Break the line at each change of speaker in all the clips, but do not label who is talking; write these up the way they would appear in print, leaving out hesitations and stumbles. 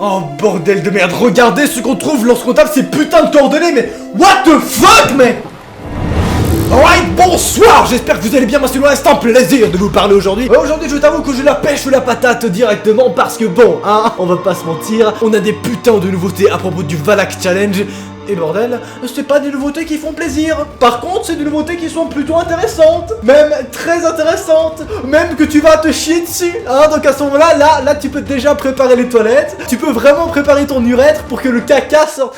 Oh bordel de merde, regardez ce qu'on trouve lorsqu'on tape ces putains de coordonnées, mais what the fuck, mec. Alright, bonsoir, j'espère que vous allez bien, moi c'est un plaisir de vous parler aujourd'hui. Aujourd'hui je t'avoue que je la pêche la patate directement parce que bon, hein, on va pas se mentir, on a des putains de nouveautés à propos du Valak Challenge. Et bordel, c'est pas des nouveautés qui font plaisir. Par contre, c'est des nouveautés qui sont plutôt intéressantes. Même très intéressantes. Même que tu vas te chier dessus. Hein, donc à ce moment-là, là, tu peux déjà préparer les toilettes. Tu peux vraiment préparer ton urètre pour que le caca sorte.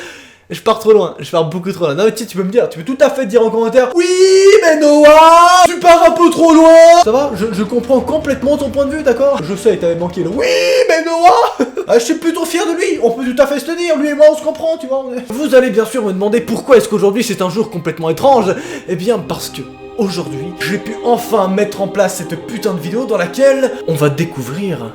Je pars trop loin, je pars beaucoup trop loin. Non mais tu peux me dire, tu peux tout à fait dire en commentaire: oui mais Noah, tu pars un peu trop loin. Ça va, je comprends complètement ton point de vue, d'accord. Je sais, t'avais manqué le oui mais Noah. Je suis plutôt fier de lui, on peut tout à fait se le dire, lui et moi on se comprend, tu vois. Vous allez bien sûr me demander pourquoi est-ce qu'aujourd'hui c'est un jour complètement étrange. Eh bien parce que aujourd'hui, j'ai pu enfin mettre en place cette putain de vidéo dans laquelle on va découvrir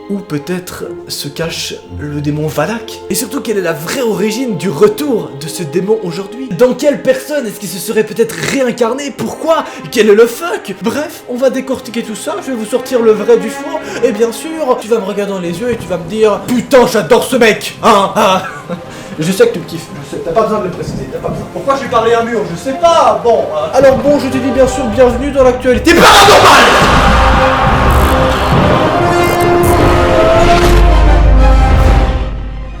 où peut-être se cache le démon Valak. Et surtout, quelle est la vraie origine du retour de ce démon aujourd'hui? Dans quelle personne est-ce qu'il se serait peut-être réincarné? Pourquoi? Quel est le fuck? Bref, on va décortiquer tout ça, je vais vous sortir le vrai du faux. Et bien sûr, tu vas me regarder dans les yeux et tu vas me dire: putain, j'adore ce mec. Hein, hein. Je sais que tu me kiffes, je sais, t'as pas besoin de le préciser, t'as pas besoin. Pourquoi j'ai parlé à un mur? Je sais pas, bon. Alors bon, je te dis bien sûr, bienvenue dans l'actualité paranormale.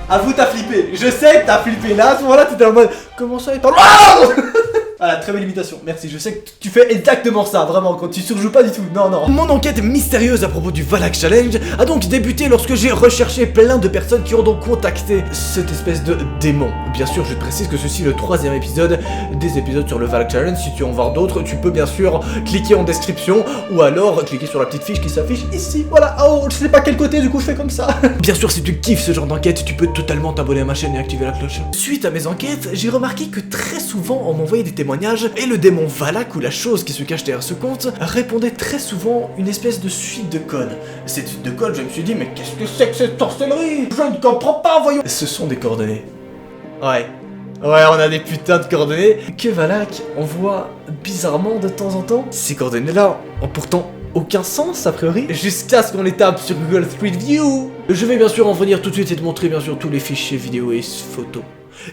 Avoue, t'as flippé, je sais que t'as flippé, là à ce moment-là t'étais en mode: comment ça il parle? Voilà, très belle imitation, merci, je sais que tu fais exactement ça, vraiment, quand tu surjoues pas du tout, non, non. Mon enquête mystérieuse à propos du Valak Challenge a donc débuté lorsque j'ai recherché plein de personnes qui ont donc contacté cette espèce de démon. Bien sûr, je te précise que ceci est le 3e épisode des épisodes sur le Valak Challenge. Si tu veux en voir d'autres, tu peux bien sûr cliquer en description ou alors cliquer sur la petite fiche qui s'affiche ici, voilà. Oh, je sais pas quel côté, du coup je fais comme ça. Bien sûr, si tu kiffes ce genre d'enquête, tu peux totalement t'abonner à ma chaîne et activer la cloche. Suite à mes enquêtes, j'ai remarqué que très souvent on m'envoyait des témoignages et le démon Valak, ou la chose qui se cache derrière ce compte, répondait très souvent une espèce de suite de codes. Cette suite de codes, je me suis dit: mais qu'est-ce que c'est que cette sorcellerie? Je ne comprends pas, voyons. Ce sont des coordonnées. Ouais, on a des putains de coordonnées que Valak envoie bizarrement de temps en temps. Ces coordonnées-là ont pourtant aucun sens a priori, jusqu'à ce qu'on les tape sur Google Street View. Je vais bien sûr en venir tout de suite et te montrer bien sûr tous les fichiers vidéo et photos.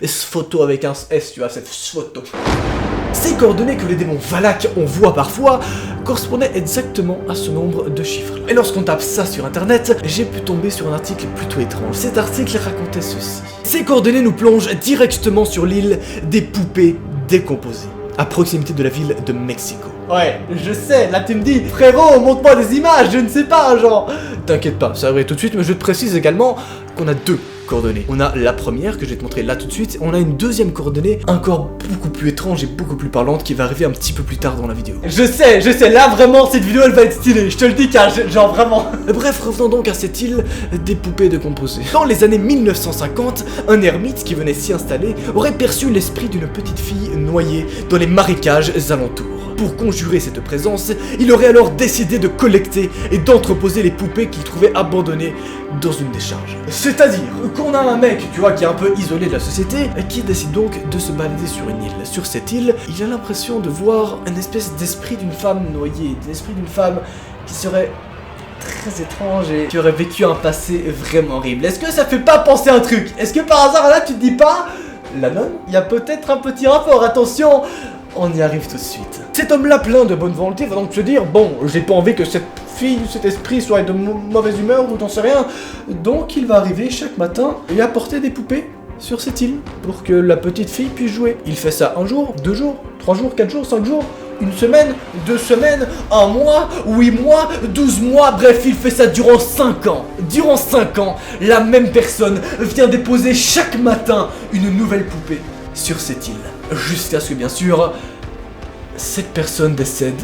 Et ce photo avec un S, tu vois, cette photo. Ces coordonnées que les démons Valak envoient parfois correspondaient exactement à ce nombre de chiffres. Et lorsqu'on tape ça sur internet, j'ai pu tomber sur un article plutôt étrange. Cet article racontait ceci: ces coordonnées nous plongent directement sur l'île des poupées décomposées, à proximité de la ville de Mexico. Ouais, je sais, là tu me dis: frérot, montre-moi des images, je ne sais pas, genre. T'inquiète pas, ça arrive tout de suite, mais je te précise également qu'on a deux coordonnées. On a la première que je vais te montrer là tout de suite, on a une deuxième coordonnée encore beaucoup plus étrange et beaucoup plus parlante qui va arriver un petit peu plus tard dans la vidéo. Je sais, là vraiment cette vidéo elle va être stylée, je te le dis car genre vraiment. Bref, revenons donc à cette île des poupées décomposées. Dans les années 1950, un ermite qui venait s'y installer aurait perçu l'esprit d'une petite fille noyée dans les marécages alentours. Pour conjurer cette présence, il aurait alors décidé de collecter et d'entreposer les poupées qu'il trouvait abandonnées dans une décharge. C'est-à-dire qu'on a un mec, tu vois, qui est un peu isolé de la société, et qui décide donc de se balader sur une île. Sur cette île, il a l'impression de voir une espèce d'esprit d'une femme noyée, l'esprit d'une femme qui serait très étrange et qui aurait vécu un passé vraiment horrible. Est-ce que ça fait pas penser à un truc? Est-ce que par hasard là tu te dis pas: la nonne? Il y a peut-être un petit rapport, attention, on y arrive tout de suite. Cet homme-là, plein de bonne volonté, va donc se dire: bon, j'ai pas envie que cette fille, cet esprit soit de mauvaise humeur ou j'en sais rien. Donc il va arriver chaque matin et apporter des poupées sur cette île pour que la petite fille puisse jouer. Il fait ça 1 jour, 2 jours, 3 jours, 4 jours, 5 jours, 1 semaine, 2 semaines, 1 mois, 8 mois, 12 mois, bref, il fait ça durant 5 ans. Durant 5 ans, la même personne vient déposer chaque matin une nouvelle poupée sur cette île. Jusqu'à ce que, bien sûr, cette personne décède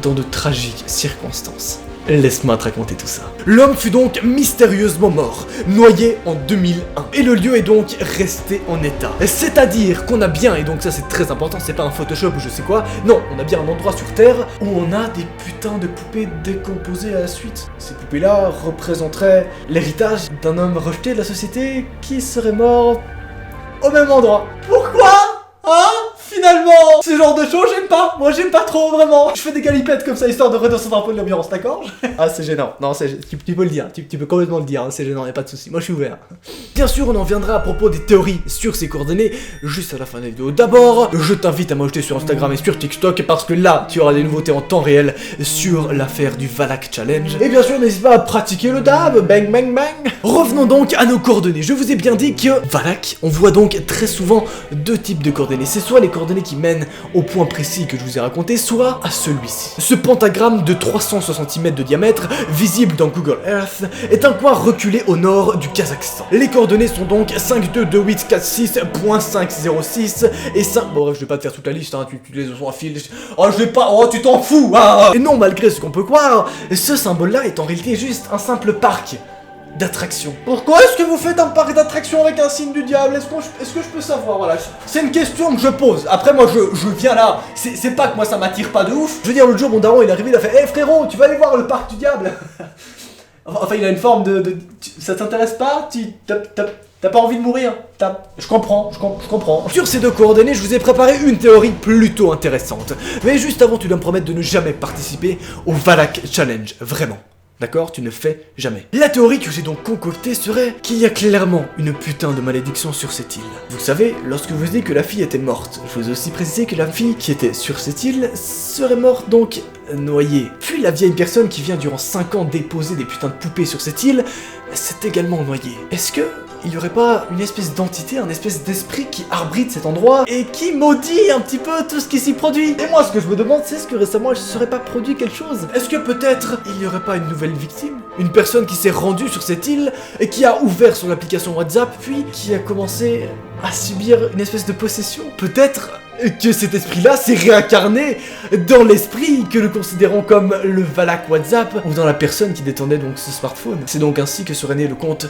dans de tragiques circonstances. Laisse-moi te raconter tout ça. L'homme fut donc mystérieusement mort, noyé en 2001. Et le lieu est donc resté en état. C'est-à-dire qu'on a bien, et donc ça c'est très important, c'est pas un Photoshop ou je sais quoi, non, on a bien un endroit sur Terre où on a des putains de poupées décomposées à la suite. Ces poupées-là représenteraient l'héritage d'un homme rejeté de la société qui serait mort au même endroit. Pourquoi? Hein? Finalement totalement. Ce genre de choses, j'aime pas. Moi, j'aime pas trop, vraiment. Je fais des galipettes comme ça, histoire de redescendre un peu de l'ambiance, d'accord? Ah, c'est gênant. Non, tu peux le dire. Tu peux complètement le dire. Hein, c'est gênant, y a pas de souci. Moi, je suis ouvert. Bien sûr, on en viendra à propos des théories sur ces coordonnées juste à la fin de la vidéo. D'abord, je t'invite à m'ajouter sur Instagram et sur TikTok parce que là, tu auras des nouveautés en temps réel sur l'affaire du Valak Challenge. Et bien sûr, n'hésite pas à pratiquer le dab. Bang, bang, bang. Revenons donc à nos coordonnées. Je vous ai bien dit que Valak, on voit donc très souvent deux types de coordonnées. C'est soit les coordonnées qui mènent au point précis que je vous ai raconté, soit à celui-ci. Ce pentagramme de 360 cm de diamètre, visible dans Google Earth, est un coin reculé au nord du Kazakhstan. Les coordonnées sont donc 522846.506 et 5... Bon bref, je vais pas te faire toute la liste, hein, tu les as en fil. Oh, je vais pas... Oh, tu t'en fous, hein. Et non, malgré ce qu'on peut croire, ce symbole-là est en réalité juste un simple parc d'attractions. Pourquoi est-ce que vous faites un parc d'attractions avec un signe du diable? Est-ce que je peux savoir? Voilà, c'est une question que je pose. Après, moi, je viens là. C'est pas que moi, ça m'attire pas de ouf. Je veux dire, l'autre jour, mon daron, il est arrivé, il a fait « Eh frérot, tu vas aller voir le parc du diable !» Enfin, il a une forme de... Ça t'intéresse pas? T'as pas envie de mourir? Je comprends. Sur ces deux coordonnées, je vous ai préparé une théorie plutôt intéressante. Mais juste avant, tu dois me promettre de ne jamais participer au Valak Challenge. Vraiment. D'accord? Tu ne fais jamais. La théorie que j'ai donc concoctée serait qu'il y a clairement une putain de malédiction sur cette île. Vous savez, lorsque je vous ai dit que la fille était morte, je vous ai aussi précisé que la fille qui était sur cette île serait morte donc noyée. Puis la vieille personne qui vient durant 5 ans déposer des putains de poupées sur cette île, s'est également noyée. Est-ce que il y aurait pas une espèce d'entité, un espèce d'esprit qui arbitre cet endroit et qui maudit un petit peu tout ce qui s'y produit? Et moi, ce que je me demande, c'est est-ce que récemment il se serait pas produit quelque chose? Est-ce que peut-être il y aurait pas une nouvelle victime? Une personne qui s'est rendue sur cette île et qui a ouvert son application WhatsApp, puis qui a commencé à subir une espèce de possession? Peut-être que cet esprit-là s'est réincarné dans l'esprit que nous considérons comme le Valak WhatsApp ou dans la personne qui détenait donc ce smartphone. C'est donc ainsi que serait né le compte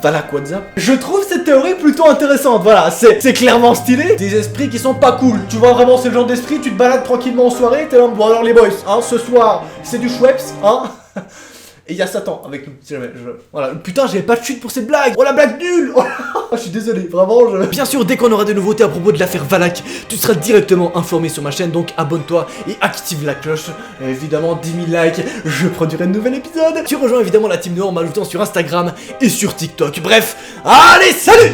Valak WhatsApp. Je trouve cette théorie plutôt intéressante, voilà, c'est clairement stylé. Des esprits qui sont pas cool, tu vois vraiment c'est le genre d'esprit, tu te balades tranquillement en soirée, t'es là, bon alors les boys, hein, ce soir, c'est du Schweppes, hein. Et il y a Satan avec nous, si jamais, voilà, putain j'avais pas de chute pour cette blague. Oh la blague nulle. Oh, je suis désolé, vraiment Bien sûr, dès qu'on aura des nouveautés à propos de l'affaire Valak, tu seras directement informé sur ma chaîne, donc abonne-toi et active la cloche. Et évidemment, 10 000 likes, je produirai un nouvel épisode. Tu rejoins évidemment la team Noir en m'ajoutant sur Instagram et sur TikTok. Bref, allez, salut.